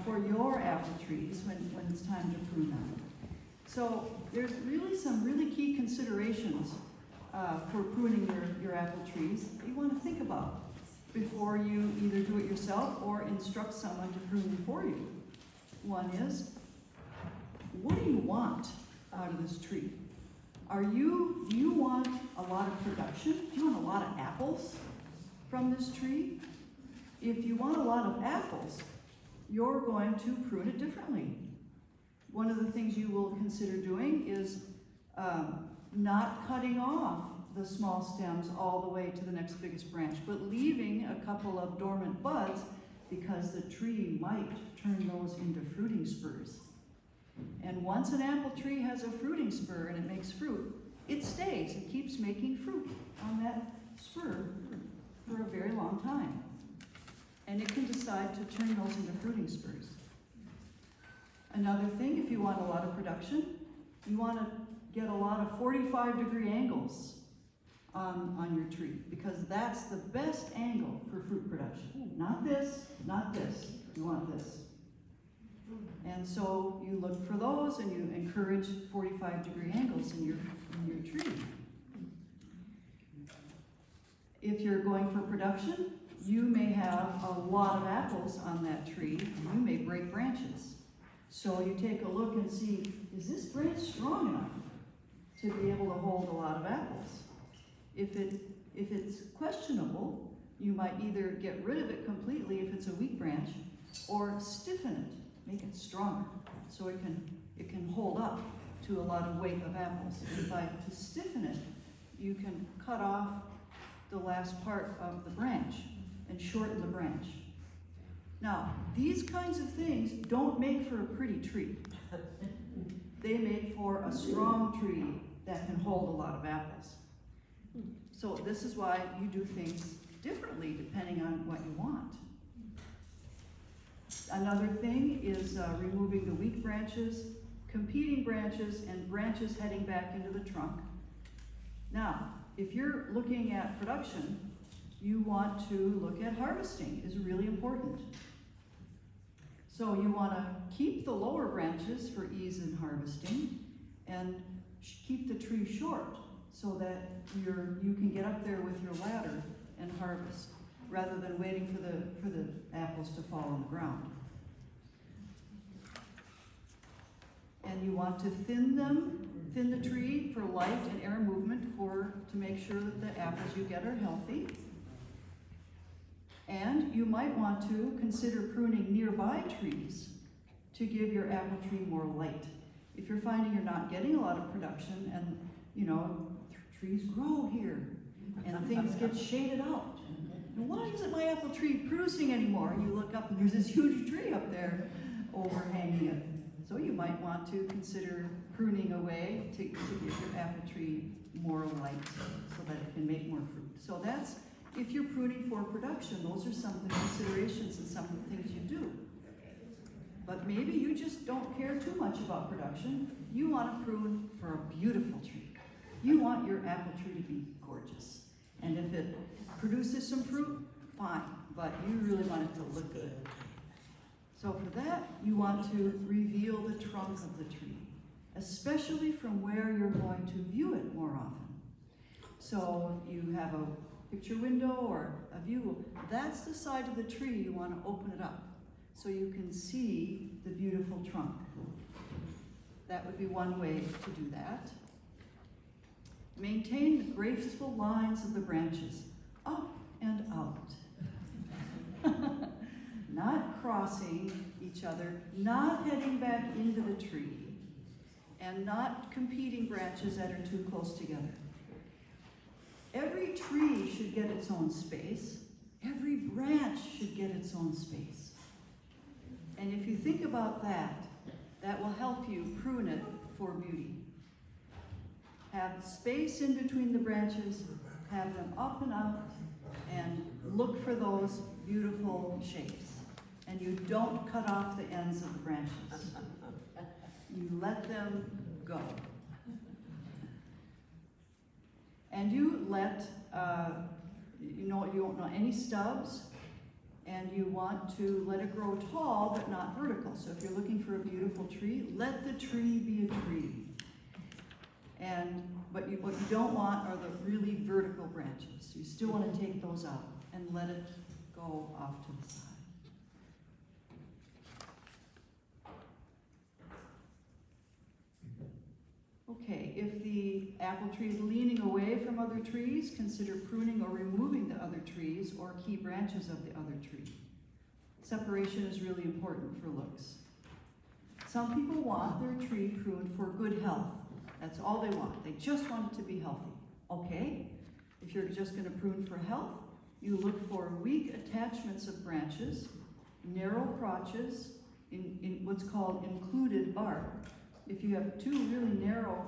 for your apple trees when it's time to prune them. So there's really some really key considerations for pruning your apple trees that you want to think about before you either do it yourself or instruct someone to prune for you. One is, what do you want out of this tree? Do you want a lot of production? Do you want a lot of apples from this tree? If you want a lot of apples, you're going to prune it differently. One of the things you will consider doing is not cutting off the small stems all the way to the next biggest branch, but leaving a couple of dormant buds because the tree might turn those into fruiting spurs. And once an apple tree has a fruiting spur and it makes fruit, it stays and keeps making fruit on that spur for a very long time. And it can decide to turn those into fruiting spurs. Another thing, if you want a lot of production, you want to get a lot of 45-degree angles on your tree, because that's the best angle for fruit production. Not this, not this. You want this. And so you look for those and you encourage 45-degree angles in your tree. If you're going for production, you may have a lot of apples on that tree, and you may break branches. So you take a look and see, is this branch strong enough to be able to hold a lot of apples? If it's questionable, you might either get rid of it completely if it's a weak branch, or stiffen it, make it stronger, so it can hold up to a lot of weight of apples. And to stiffen it, you can cut off the last part of the branch and shorten the branch. Now, these kinds of things don't make for a pretty tree. They make for a strong tree that can hold a lot of apples. So this is why you do things differently depending on what you want. Another thing is removing the weak branches, competing branches, and branches heading back into the trunk. Now, if you're looking at production, you want to look at harvesting. Is really important. So you want to keep the lower branches for ease in harvesting and keep the tree short so that you can get up there with your ladder and harvest rather than waiting for the apples to fall on the ground. And you want to thin the tree for light and air movement to make sure that the apples you get are healthy. And you might want to consider pruning nearby trees to give your apple tree more light. If you're finding you're not getting a lot of production and, trees grow here and things get shaded out. And why isn't my apple tree producing anymore? And you look up and there's this huge tree up there overhanging it. So you might want to consider pruning away to give your apple tree more light so that it can make more fruit. So that's, if you're pruning for production, those are some of the considerations and some of the things you do. But maybe you just don't care too much about production. You want to prune for a beautiful tree. You want your apple tree to be gorgeous. And if it produces some fruit, fine, but you really want it to look good. So for that, you want to reveal the trunk of the tree, especially from where you're going to view it more often. So if you have a picture window or a view, that's the side of the tree you want to open it up so you can see the beautiful trunk. That would be one way to do that. Maintain the graceful lines of the branches, up and out. Not crossing each other, not heading back into the tree, and not competing branches that are too close together. Every tree should get its own space. Every branch should get its own space. And if you think about that, that will help you prune it for beauty. Have space in between the branches, have them up and out, and look for those beautiful shapes. And you don't cut off the ends of the branches. You let them go. And you let, you don't want any stubs, And you want to let it grow tall, but not vertical. So if you're looking for a beautiful tree, let the tree be a tree. But what you don't want are the really vertical branches. You still want to take those out and let it go off to the side. Okay, if the apple tree is leaning away from other trees, consider pruning or removing the other trees or key branches of the other tree. Separation is really important for looks. Some people want their tree pruned for good health. That's all they want. They just want it to be healthy. Okay, if you're just going to prune for health, you look for weak attachments of branches, narrow crotches, in what's called included bark. If you have two really narrow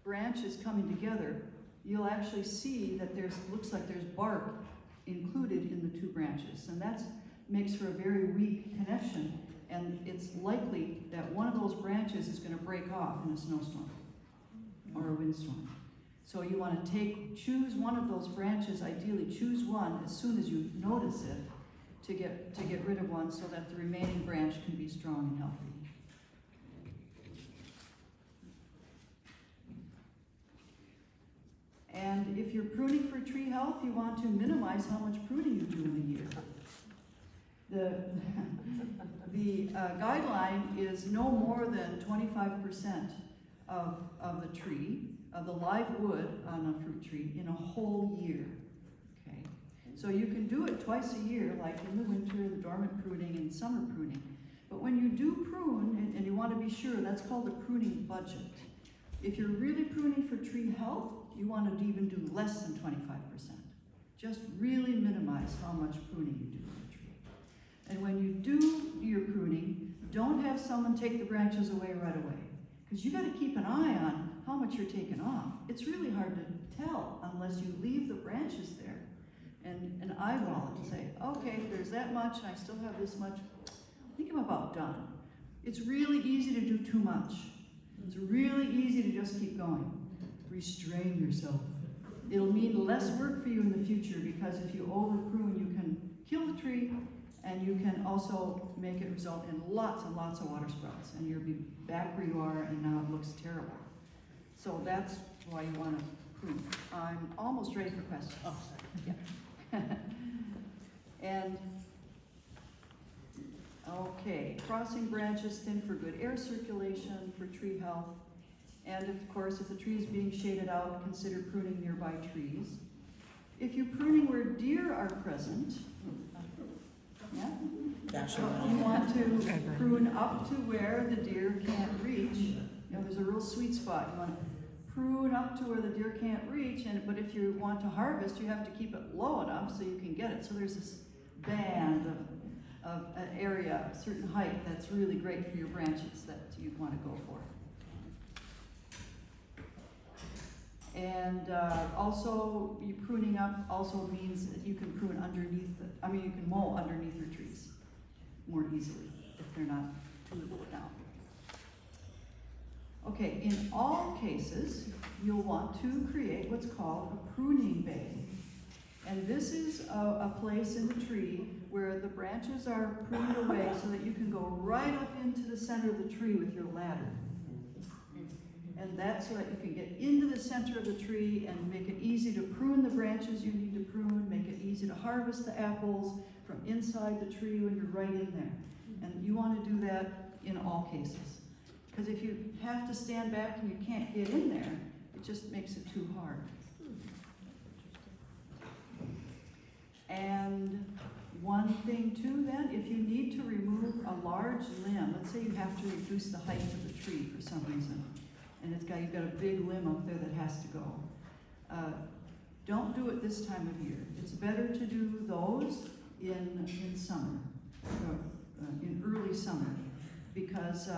branches coming together, you'll actually see that looks like there's bark included in the two branches. And that makes for a very weak connection. And it's likely that one of those branches is going to break off in a snowstorm or a windstorm. So you want to choose one of those branches, ideally choose one as soon as you notice it to get rid of one so that the remaining branch can be strong and healthy. And if you're pruning for tree health, you want to minimize how much pruning you do in a year. The guideline is no more than 25% of the tree, of the live wood on a fruit tree in a whole year. Okay, so you can do it twice a year, like in the winter, the dormant pruning and summer pruning. But when you do prune, and you want to be sure, that's called a pruning budget. If you're really pruning for tree health, you want to even do less than 25%. Just really minimize how much pruning you do on a tree. And when you do your pruning, don't have someone take the branches away right away. Because you got to keep an eye on how much you're taking off. It's really hard to tell unless you leave the branches there and eyeball it and say, okay, there's that much, and I still have this much. I think I'm about done. It's really easy to do too much. It's really easy to just keep going. Restrain yourself. It'll mean less work for you in the future because if you over prune, you can kill the tree and you can also make it result in lots and lots of water sprouts and you'll be back where you are and now it looks terrible. So that's why you want to prune. I'm almost ready for questions. Oh, sorry. Yeah. And okay, crossing branches thin for good air circulation, for tree health. And of course, if the tree is being shaded out, consider pruning nearby trees. If you're pruning where deer are present, yeah, you want to prune up to where the deer can't reach. You know, there's a real sweet spot. You want to prune up to where the deer can't reach, but if you want to harvest, you have to keep it low enough so you can get it. So there's this band of an area, a certain height that's really great for your branches that you want to go for. And also, you pruning up also means that you can prune underneath you can mow underneath your trees more easily if they're not too low down. Okay, in all cases, you'll want to create what's called a pruning bay. And this is a place in the tree where the branches are pruned away so that you can go right up into the center of the tree with your ladder. And that's so that you can get into the center of the tree and make it easy to prune the branches you need to prune, make it easy to harvest the apples from inside the tree when you're right in there. And you want to do that in all cases. Because if you have to stand back and you can't get in there, it just makes it too hard. And one thing too then, if you need to remove a large limb, let's say you have to reduce the height of the tree for some reason, and you've got a big limb up there that has to go. Don't do it this time of year. It's better to do those in summer, in early summer, because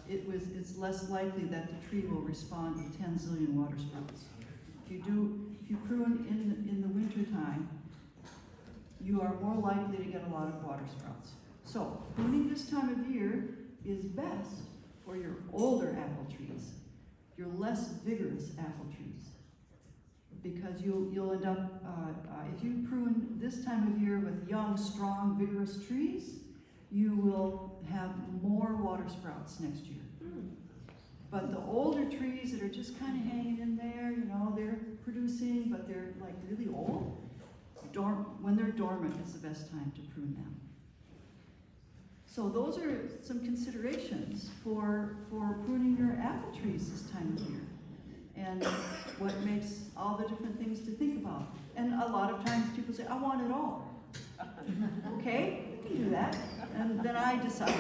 it's less likely that the tree will respond with 10 zillion water sprouts. If you prune in the winter time, you are more likely to get a lot of water sprouts. So pruning this time of year is best for your older apple trees, your less vigorous apple trees. because you'll end up, if you prune this time of year with young, strong, vigorous trees, you will have more water sprouts next year. But the older trees that are just kind of hanging in there, you know, they're producing, but they're like really old, when they're dormant is the best time to prune them. So those are some considerations for pruning your apple trees this time of year. And what makes all the different things to think about. And a lot of times people say, I want it all. Okay, you can do that. And then I decide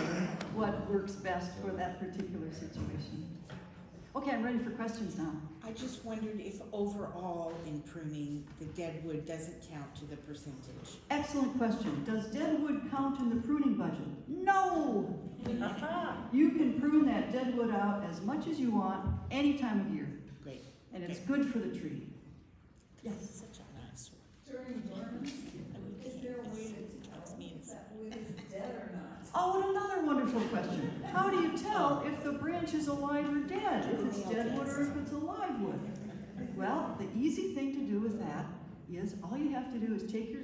what works best for that particular situation. Okay, I'm ready for questions now. I just wondered if overall in pruning, the dead wood doesn't count to the percentage. Excellent question. Does dead wood count in the pruning budget? No! You can prune that dead wood out as much as you want, any time of year. Great. And it's good for the tree. Yes? Such a nice one. During dormancy, is there a way to tell if that wood is dead or not? Oh, and another wonderful question. How do you tell if the branch is alive or dead? If it's dead wood or if it's alive wood? Well, the easy thing to do with that is all you have to do is take your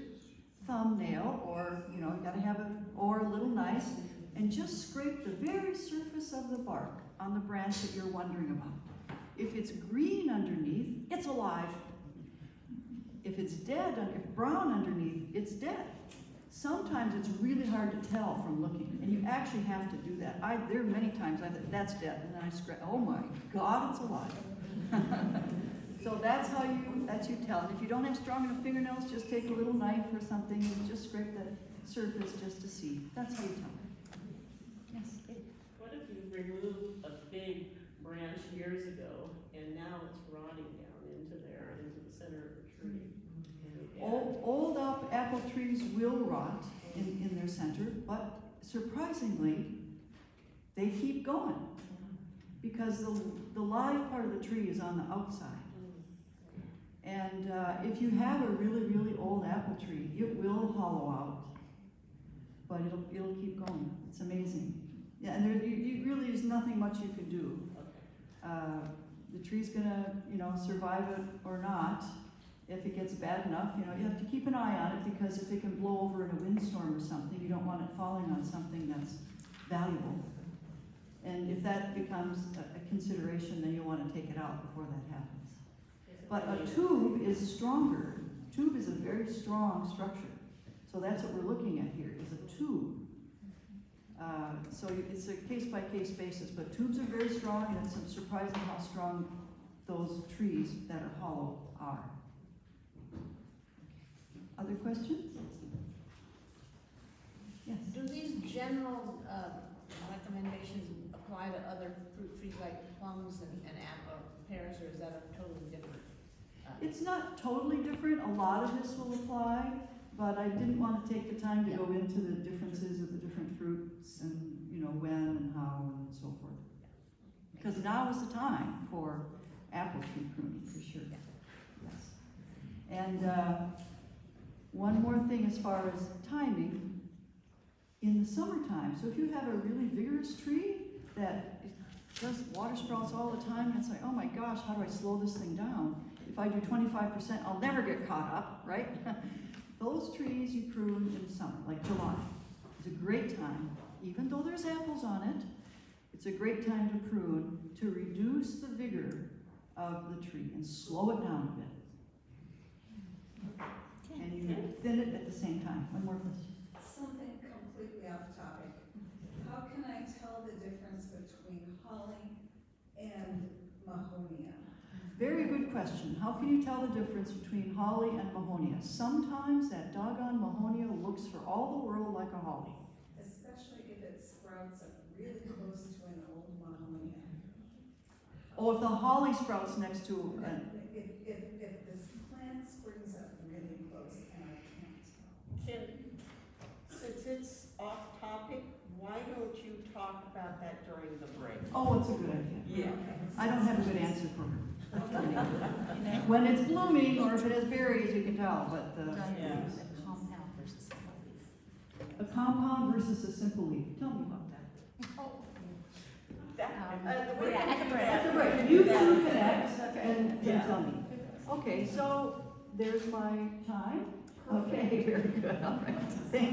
thumbnail, or you gotta have a little knife, and just scrape the very surface of the bark on the branch that you're wondering about. If it's green underneath, it's alive. If it's dead, if brown underneath, it's dead. Sometimes it's really hard to tell from looking, and you actually have to do that. There are many times I thought, that's dead, and then I scratch, oh my God, it's alive. So that's how you tell. And if you don't have strong enough fingernails, just take a little knife or something and just scrape the surface just to see. That's how you tell. Yes? What if you removed a big branch years ago and now it's rotting down into the center of the tree? Old apple trees will rot in their center, but surprisingly, they keep going because the live part of the tree is on the outside. And if you have a really, really old apple tree, it will hollow out, but it'll keep going. It's amazing. Yeah, and there really is nothing much you can do. The tree's gonna, survive it or not. If it gets bad enough, you have to keep an eye on it, because if it can blow over in a windstorm or something, you don't want it falling on something that's valuable. And if that becomes a consideration, then you'll want to take it out before that happens. But a tube is stronger. Tube is a very strong structure. So that's what we're looking at here, is a tube. So it's a case-by-case basis, but tubes are very strong, and it's surprising how strong those trees that are hollow are. Other questions? Yes? Do these general recommendations apply to other fruit trees like plums and apple, pears, or is that a totally different? It's not totally different. A lot of this will apply, but I didn't want to take the time to go into the differences of the different fruits and when and how and so forth. Because now is the time for apple tree pruning for sure. Yes. And one more thing as far as timing, in the summertime, so if you have a really vigorous tree that does water sprouts all the time, and it's like, oh my gosh, how do I slow this thing down? If I do 25%, I'll never get caught up, right? Those trees you prune in summer, like July. It's a great time, even though there's apples on it, it's a great time to prune to reduce the vigor of the tree and slow it down a bit. And you thin it at the same time. One more question. Something completely off topic. How can I tell the difference between holly and mahonia? Very good question. How can you tell the difference between holly and mahonia? Sometimes that doggone mahonia looks for all the world like a holly. Especially if it sprouts up really close to an old mahonia. Oh, if the holly sprouts next to If this plant springs up really close and I can't tell. Since it's off topic, why don't you talk about that during the break? Oh, it's a good idea. Yeah. I don't have a good answer for her. When it's blooming, or if it has berries, you can tell, but Compound versus simple leaf. a compound versus a simple leaf. Tell me about that. The way at the break. That's right. You two connect and tell me. Okay, so there's my time. Okay, very good, all right. Thank